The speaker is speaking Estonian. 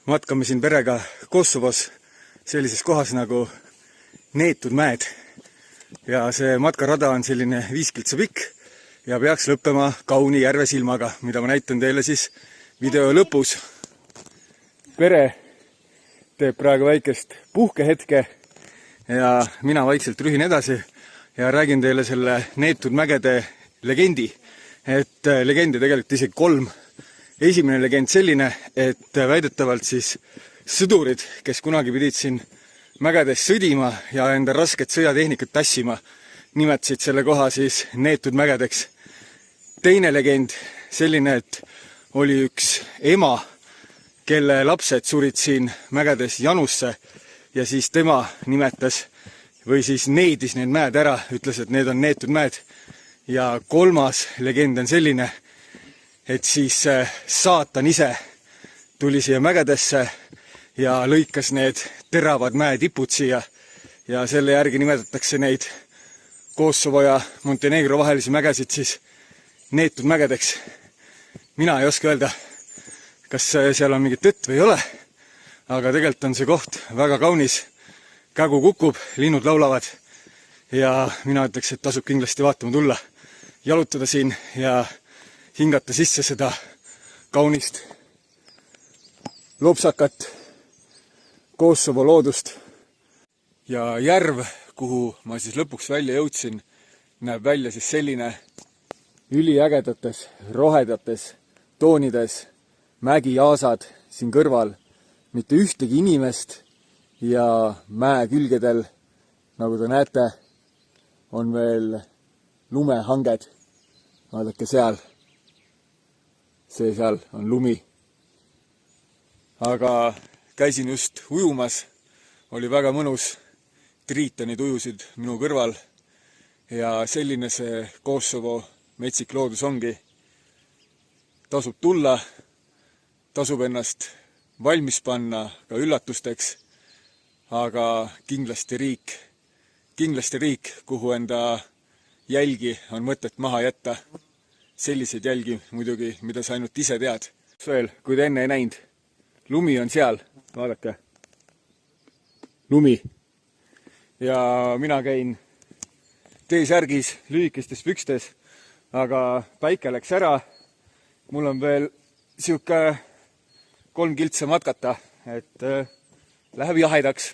matkame siin perega Kosovos sellises kohas nagu Neetud mäed. Ja see matkarada on selline 5 kiltsa pikk ja peaks lõppema kauni järvesilmaga, mida ma näitan teile siis video lõpus. Pere teeb praegu väikest puhkehetke ja mina vaikselt rühin edasi ja räägin teile selle Neetud mägede legendi. Et legendi tegelikult isegi 3. Esimene legend selline, et väidetavalt siis sõdurid, kes kunagi pidid siin mägedes sõdima ja enda rasket sõjatehnikat tassima, nimetasid selle koha siis Neetud mägedeks. Teine legend selline, et oli üks ema, kelle lapsed surid siin mägedes janusse ja siis tema nimetas või siis needis need mäed ära, ütles, et need on Neetud mäed. Ja 3. legend on selline, et siis saatan ise tuli siia mägedesse ja lõikas need teravad mäetipud siia ja selle järgi nimetatakse neid Kosovo ja Montenegro vahelisi mägesid siis Neetud mägedeks. Mina ei oska öelda, kas seal on mingit tõtt või ei ole, aga tegelikult on see koht väga kaunis. Kägu kukub, linnud laulavad ja mina ütleks, et tasub kindlasti vaatama tulla, jalutada siin ja hingata sisse seda kaunist lopsakat Kosovo loodust. Ja järv, kuhu ma siis lõpuks välja jõudsin, näeb välja siis selline üliägedates, rohedates toonides mägiaasad siin kõrval, mitte ühtegi inimest ja mäe külgedel, nagu te näete, on veel lumehanged. Vaadake seal. See seal on lumi. Aga käisin just ujumas, oli väga mõnus, triitonid ujusid minu kõrval ja selline see Kosovo metsik loodus ongi. Tasub tulla, tasub ennast valmis panna ka üllatusteks, aga kindlasti riik, kuhu enda jälgi on mõtet maha jätta. Selliseid jälgi muidugi, mida sa ainult ise tead. Veel, kui te enne ei näinud, lumi on seal, vaadake. Lumi. Ja mina käin T-särgis, lühikestes pükstes, aga päike läks ära. Mul on veel siuke 3 kiltsa matkata, et läheb jahedaks.